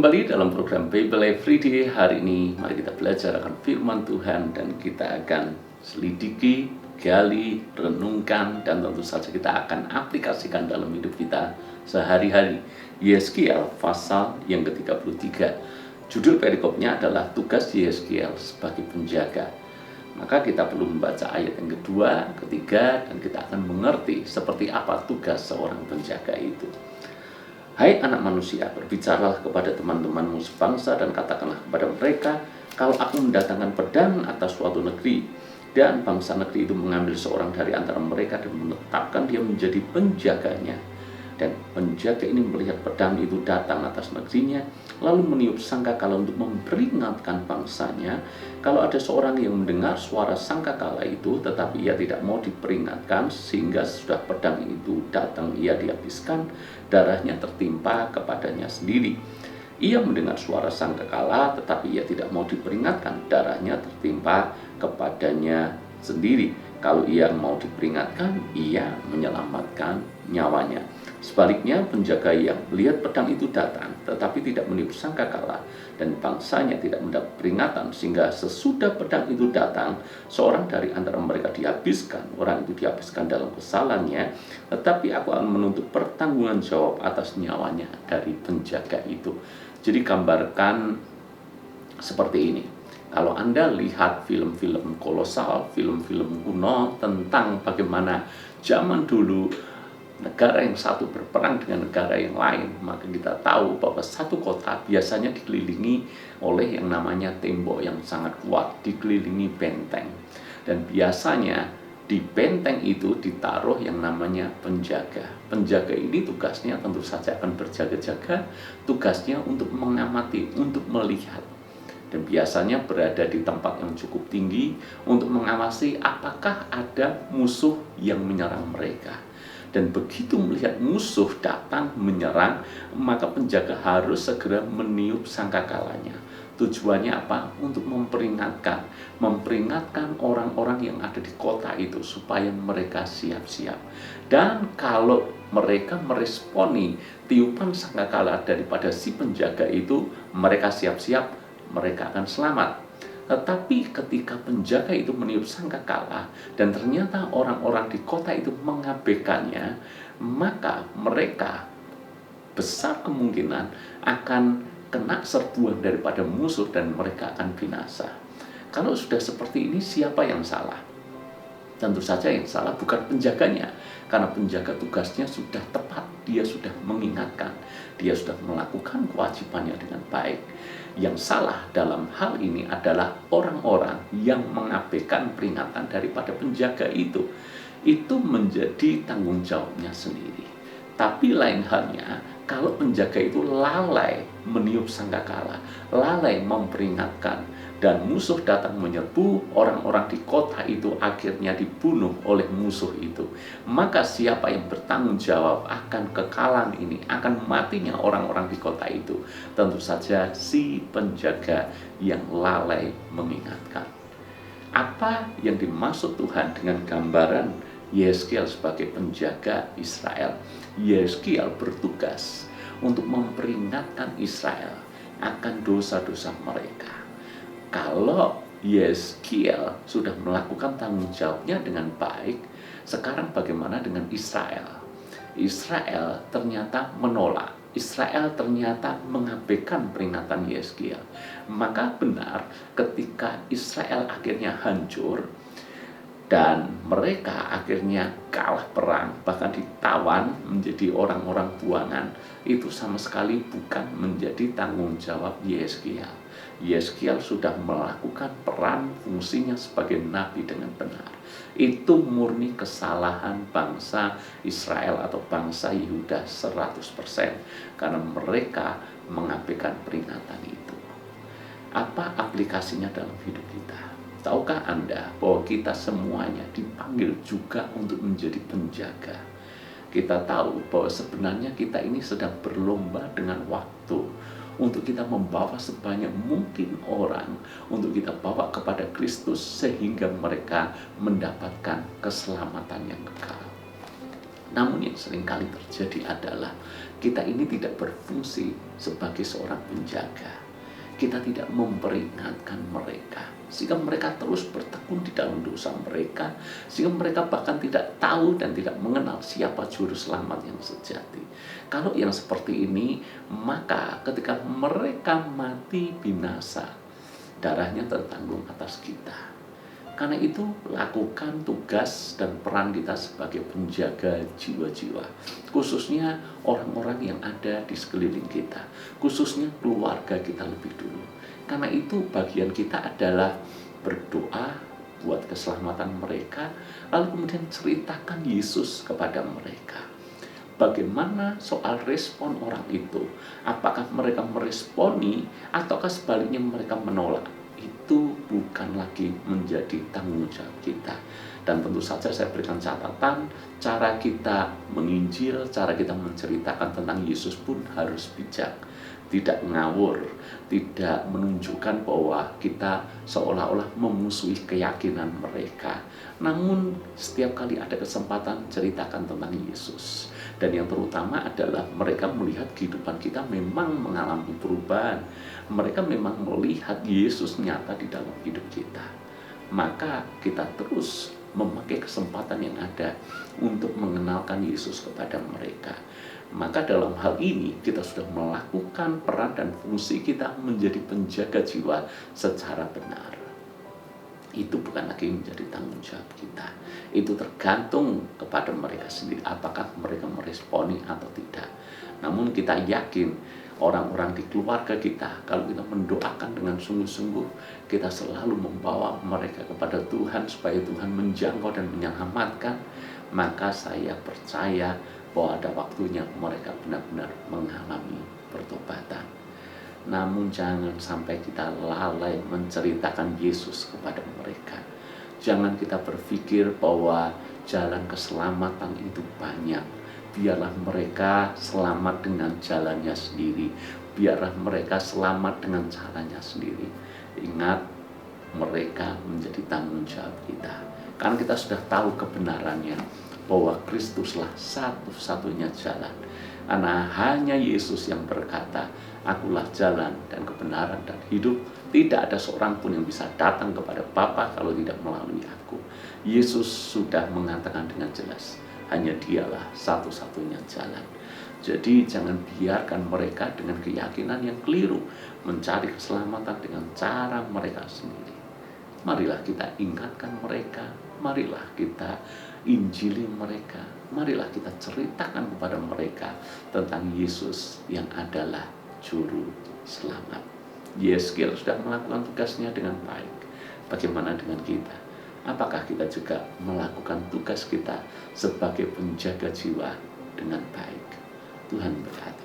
kembali dalam program Bible Everyday. Hari ini mari kita belajar akan firman Tuhan dan kita akan selidiki, gali, renungkan, dan tentu saja kita akan aplikasikan dalam hidup kita sehari-hari. Yeskiel pasal yang ke-33. Judul perikopnya adalah tugas Yeskiel sebagai penjaga. Maka kita perlu membaca ayat yang kedua, ketiga, dan kita akan mengerti seperti apa tugas seorang penjaga itu. Hai anak manusia, berbicaralah kepada teman-temanmu sebangsa dan katakanlah kepada mereka, kalau aku mendatangkan pedang atas suatu negeri, dan bangsa negeri itu mengambil seorang dari antara mereka dan menetapkan dia menjadi penjaganya. Dan penjaga ini melihat pedang itu datang atas negerinya, lalu meniup sangkakala untuk memperingatkan bangsanya. Kalau ada seorang yang mendengar suara sangkakala itu, tetapi ia tidak mau diperingatkan, sehingga sudah pedang itu datang ia dihabiskan, darahnya tertimpa kepadanya sendiri. Ia mendengar suara sangkakala, tetapi ia tidak mau diperingatkan, darahnya tertimpa kepadanya sendiri. Kalau ia mau diperingatkan, ia menyelamatkan nyawanya. Sebaliknya, penjaga yang melihat pedang itu datang, tetapi tidak meniup sangkakala, dan bangsanya tidak mendapat peringatan, sehingga sesudah pedang itu datang, seorang dari antara mereka dihabiskan. Orang itu dihabiskan dalam kesalahannya, tetapi aku akan menuntut pertanggungan jawab atas nyawanya dari penjaga itu. Jadi gambarkan seperti ini. Kalau Anda lihat film-film kolosal, film-film kuno tentang bagaimana zaman dulu negara yang satu berperang dengan negara yang lain, maka kita tahu bahwa satu kota biasanya dikelilingi oleh yang namanya tembok yang sangat kuat, dikelilingi benteng. Dan biasanya di benteng itu ditaruh yang namanya penjaga. Penjaga ini tugasnya tentu saja akan berjaga-jaga, tugasnya untuk mengamati, untuk melihat. Dan biasanya berada di tempat yang cukup tinggi untuk mengawasi apakah ada musuh yang menyerang mereka. Dan begitu melihat musuh datang menyerang, maka penjaga harus segera meniup sangkakalanya. Tujuannya apa? Untuk memperingatkan orang-orang yang ada di kota itu supaya mereka siap-siap. Dan kalau mereka meresponi tiupan sangkakala daripada si penjaga itu, mereka siap-siap, mereka akan selamat. Tetapi ketika penjaga itu meniup sangkakala dan ternyata orang-orang di kota itu mengabaikannya, maka mereka besar kemungkinan akan kena serbuan daripada musuh dan mereka akan binasa. Kalau sudah seperti ini, siapa yang salah? Tentu saja yang salah bukan penjaganya, karena penjaga tugasnya sudah tepat, dia sudah mengingatkan, dia sudah melakukan kewajibannya dengan baik. Yang salah dalam hal ini adalah orang-orang yang mengabaikan peringatan daripada penjaga itu. Itu menjadi tanggung jawabnya sendiri. Tapi lain halnya, kalau penjaga itu lalai meniup sangkakala, lalai memperingatkan, dan musuh datang menyerbu, orang-orang di kota itu akhirnya dibunuh oleh musuh itu. Maka siapa yang bertanggung jawab akan kekalahan ini, akan matinya orang-orang di kota itu? Tentu saja si penjaga yang lalai mengingatkan. Apa yang dimaksud Tuhan dengan gambaran Yeskiel sebagai penjaga Israel? Yeskiel bertugas untuk memperingatkan Israel akan dosa-dosa mereka. Kalau Yeskiel sudah melakukan tanggung jawabnya dengan baik, sekarang bagaimana dengan Israel? Israel ternyata menolak. Israel ternyata mengabaikan peringatan Yeskiel. Maka benar ketika Israel akhirnya hancur dan mereka akhirnya kalah perang, bahkan ditawan menjadi orang-orang buangan, itu sama sekali bukan menjadi tanggung jawab Yeskiel. Yeskiel sudah melakukan peran fungsinya sebagai nabi dengan benar. Itu murni kesalahan bangsa Israel atau bangsa Yehuda 100%, karena mereka mengabaikan peringatan itu. Apa aplikasinya dalam hidup kita? Tahukah Anda bahwa kita semuanya dipanggil juga untuk menjadi penjaga? Kita tahu bahwa sebenarnya kita ini sedang berlomba dengan waktu untuk kita membawa sebanyak mungkin orang, untuk kita bawa kepada Kristus sehingga mereka mendapatkan keselamatan yang kekal. Namun yang seringkali terjadi adalah kita ini tidak berfungsi sebagai seorang penjaga. Kita tidak memperingatkan mereka, sehingga mereka terus bertekun di dalam dosa mereka, sehingga mereka bahkan tidak tahu dan tidak mengenal siapa juru selamat yang sejati. Kalau yang seperti ini, maka ketika mereka mati binasa, darahnya tertanggung atas kita. Karena itu, lakukan tugas dan peran kita sebagai penjaga jiwa-jiwa, khususnya orang-orang yang ada di sekeliling kita, khususnya keluarga kita lebih dulu. Karena itu, bagian kita adalah berdoa buat keselamatan mereka, lalu kemudian ceritakan Yesus kepada mereka. Bagaimana soal respon orang itu? Apakah mereka meresponi ataukah sebaliknya mereka menolak? Itu bukan lagi menjadi tanggung jawab kita. Dan tentu saja saya berikan catatan, cara kita menginjil, cara kita menceritakan tentang Yesus pun harus bijak. Tidak ngawur, tidak menunjukkan bahwa kita seolah-olah memusuhi keyakinan mereka. Namun setiap kali ada kesempatan ceritakan tentang Yesus. Dan yang terutama adalah mereka melihat kehidupan kita memang mengalami perubahan. Mereka memang melihat Yesus nyata di dalam hidup kita. Maka kita terus memakai kesempatan yang ada untuk mengenalkan Yesus kepada mereka. Maka dalam hal ini kita sudah melakukan peran dan fungsi kita menjadi penjaga jiwa secara benar. Itu bukan lagi menjadi tanggung jawab kita. Itu tergantung kepada mereka sendiri, apakah mereka meresponi atau tidak. Namun kita yakin orang-orang di keluarga kita, kalau kita mendoakan dengan sungguh-sungguh, kita selalu membawa mereka kepada Tuhan supaya Tuhan menjangkau dan menyelamatkan, maka saya percaya bahwa ada waktunya mereka benar-benar mengalami pertobatan. Namun jangan sampai kita lalai menceritakan Yesus kepada mereka. Jangan kita berpikir bahwa jalan keselamatan itu banyak. Biarlah mereka selamat dengan jalannya sendiri. Biarlah mereka selamat dengan caranya sendiri. Ingat, mereka menjadi tanggung jawab kita. Karena kita sudah tahu kebenarannya, bahwa Kristuslah satu-satunya jalan. Karena hanya Yesus yang berkata, "Akulah jalan dan kebenaran dan hidup. Tidak ada seorang pun yang bisa datang kepada Bapa kalau tidak melalui aku." Yesus sudah mengatakan dengan jelas, hanya Dialah satu-satunya jalan. Jadi jangan biarkan mereka dengan keyakinan yang keliru mencari keselamatan dengan cara mereka sendiri. Marilah kita ingatkan mereka, marilah kita injili mereka, marilah kita ceritakan kepada mereka tentang Yesus yang adalah Juru Selamat. Yeskel sudah melakukan tugasnya dengan baik. Bagaimana dengan kita? Apakah kita juga melakukan tugas kita sebagai penjaga jiwa dengan baik? Tuhan berkati.